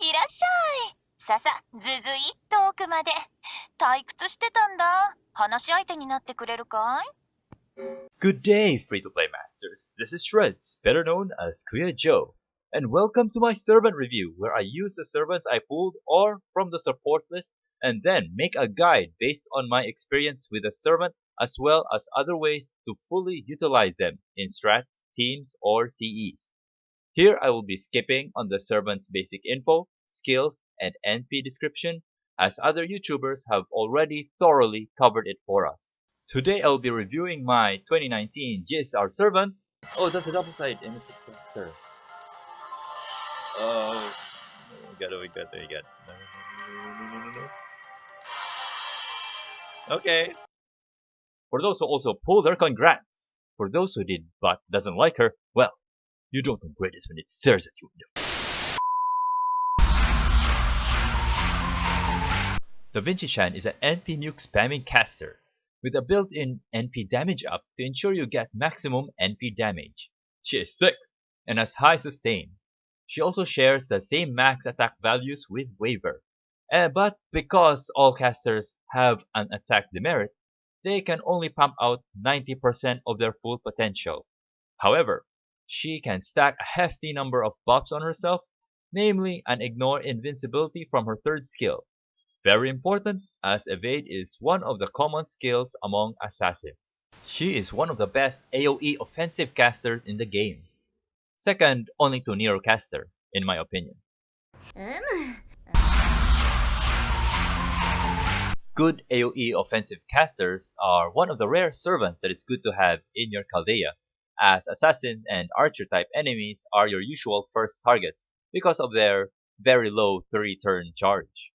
いらっしゃい。ささ、ずずいっと奥まで。退屈してたんだ。話し相手になってくれるかい？ Good day, free-to-play masters. This is Shreds, better known as Kuya Joe, and welcome to my servant review, where I use the servants I pulled or from the support list, and then make a guide based on my experience with the servant, as well as other ways to fully utilize them in strats, teams, or CEs. Here I will be skipping on the servant's basic info, skills, and NP description, as other YouTubers have already thoroughly covered it for us. Today I'll be reviewing my 2019 GSR servant. Oh, that's a double side and it's a cluster. Oh my god, oh my god, oh my god. No. Okay. For those who also pulled her, congrats. For those who did but doesn't like her, well, you don't know greatest when it stares at you in the Davinci-chan is an NP nuke spamming caster, with a built-in NP damage up to ensure you get maximum NP damage. She is thick and has high sustain. She also shares the same max attack values with Waver. But because all casters have an attack demerit, they can only pump out 90% of their full potential. However, she can stack a hefty number of buffs on herself, namely an ignore invincibility from her third skill. Very important, as evade is one of the common skills among assassins. She is one of the best AoE offensive casters in the game. Second only to Nero caster, in my opinion. Good AoE offensive casters are one of the rare servants that is good to have in your Chaldea, as assassin and archer type enemies are your usual first targets because of their very low 3-turn charge.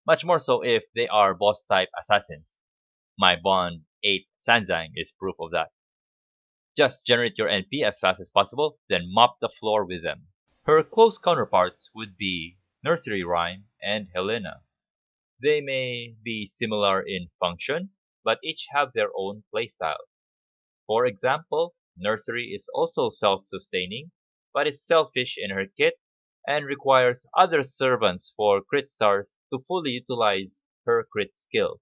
Much more so if they are boss type assassins. My Bond 8 Sanzang is proof of that. Just generate your NP as fast as possible, then mop the floor with them. Her close counterparts would be Nursery Rhyme and Helena. They may be similar in function, but each have their own playstyle. For example, Nursery is also self-sustaining, but is selfish in her kit and requires other servants for crit stars to fully utilize her crit skill.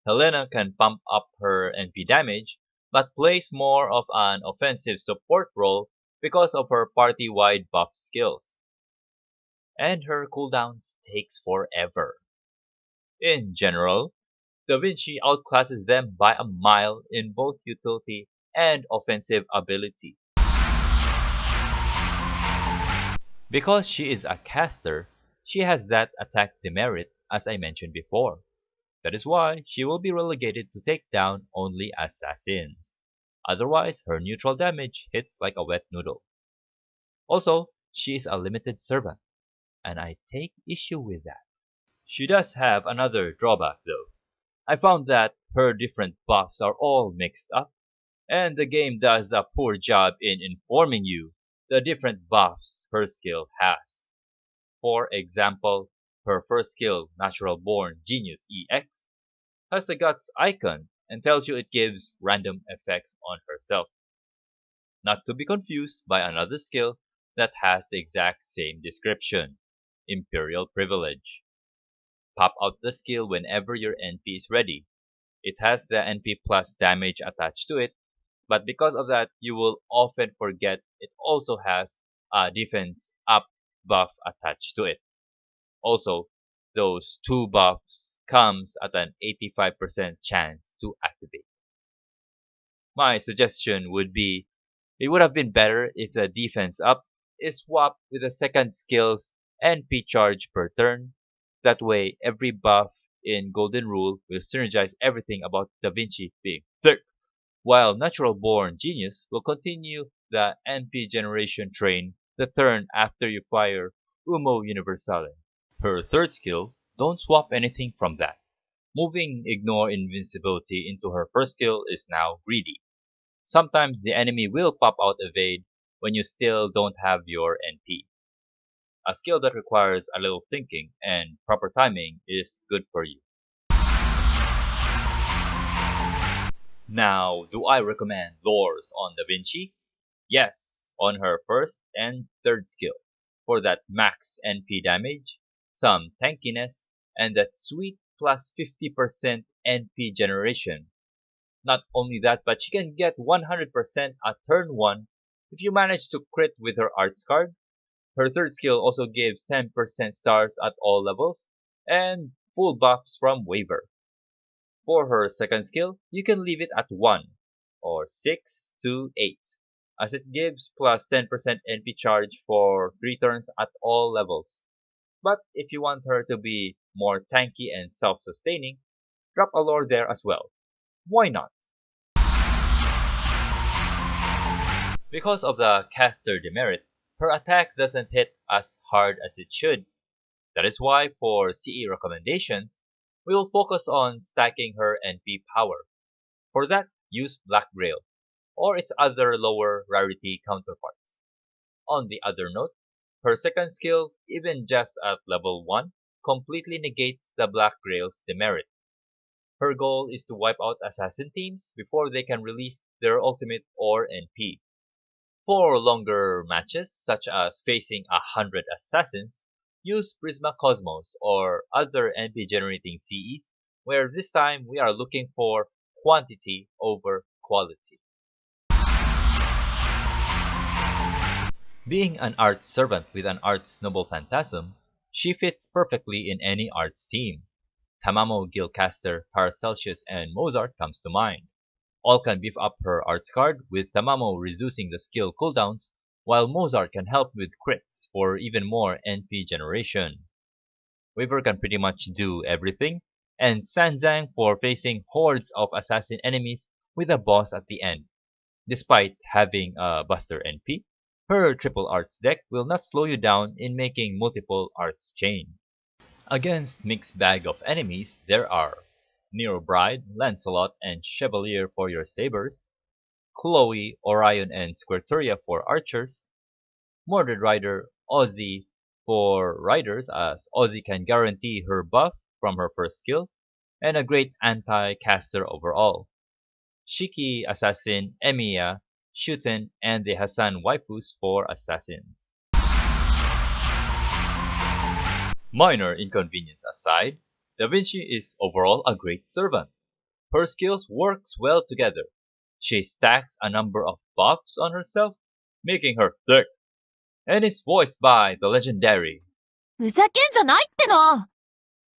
Helena can pump up her NP damage, but plays more of an offensive support role because of her party-wide buff skills. And her cooldowns takes forever. In general, Davinci outclasses them by a mile in both utility and offensive ability. Because she is a caster, she has that attack demerit as I mentioned before. That is why she will be relegated to take down only assassins. Otherwise, her neutral damage hits like a wet noodle. Also, she is a limited servant, and I take issue with that. She does have another drawback though. I found that her different buffs are all mixed up, and the game does a poor job in informing you the different buffs her skill has. For example, her first skill, Natural Born Genius EX, has the Guts icon and tells you it gives random effects on herself. Not to be confused by another skill that has the exact same description, Imperial Privilege. Pop out the skill whenever your NP is ready. It has the NP plus damage attached to it, but because of that, you will often forget it also has a defense up buff attached to it. Also, those two buffs comes at an 85% chance to activate. My suggestion would be, it would have been better if the defense up is swapped with the second skill's NP charge per turn. That way, every buff in Golden Rule will synergize everything about Davinci being thick, while Natural Born Genius will continue the NP generation train the turn after you fire Umo Universale. Her third skill, don't swap anything from that. Moving Ignore Invincibility into her first skill is now greedy. Sometimes the enemy will pop out Evade when you still don't have your NP. A skill that requires a little thinking and proper timing is good for you. Now, do I recommend lures on Davinci? Yes, on her first and third skill. for that max NP damage, some tankiness, and that sweet plus 50% NP generation. Not only that, but she can get 100% at turn 1 if you manage to crit with her arts card. Her third skill also gives 10% stars at all levels, and full buffs from waiver. For her second skill, you can leave it at 1, or 6 to 8, as it gives plus 10% NP charge for 3 turns at all levels. But if you want her to be more tanky and self-sustaining, drop a lore there as well. Why not? Because of the caster demerit, her attacks doesn't hit as hard as it should. That is why for CE recommendations, we will focus on stacking her NP power. For that, use Black Grail, or its other lower rarity counterparts. On the other note, her second skill, even just at level 1, completely negates the Black Grail's demerit. Her goal is to wipe out assassin teams before they can release their ultimate or NP. For longer matches, such as facing 100 assassins, use Prisma Cosmos or other NP generating CEs, where this time we are looking for quantity over quality. Being an arts servant with an arts noble phantasm, she fits perfectly in any arts team. Tamamo, Guildcaster, Paracelsius, and Mozart comes to mind. All can beef up her arts card, with Tamamo reducing the skill cooldowns, while Mozart can help with crits for even more NP generation. Weaver can pretty much do everything, and Sanzang for facing hordes of assassin enemies with a boss at the end. Despite having a Buster NP, her triple arts deck will not slow you down in making multiple arts chain. Against mixed bag of enemies, there are Nero Bride, Lancelot, and Chevalier for your sabers, Chloe, Orion, and Squirturia for archers, Mordred Rider, Ozzy for riders, as Ozzy can guarantee her buff from her first skill, and a great anti-caster overall. Shiki Assassin, Emiya, Shuten, and the Hassan waifus for assassins. Minor inconvenience aside, Davinci is overall a great servant. Her skills works well together. She stacks a number of buffs on herself, making her thick, and is voiced by the legendary. ふざけんじゃないっての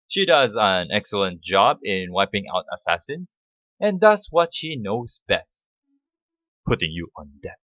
She does an excellent job in wiping out assassins, and does what she knows best, putting you on death.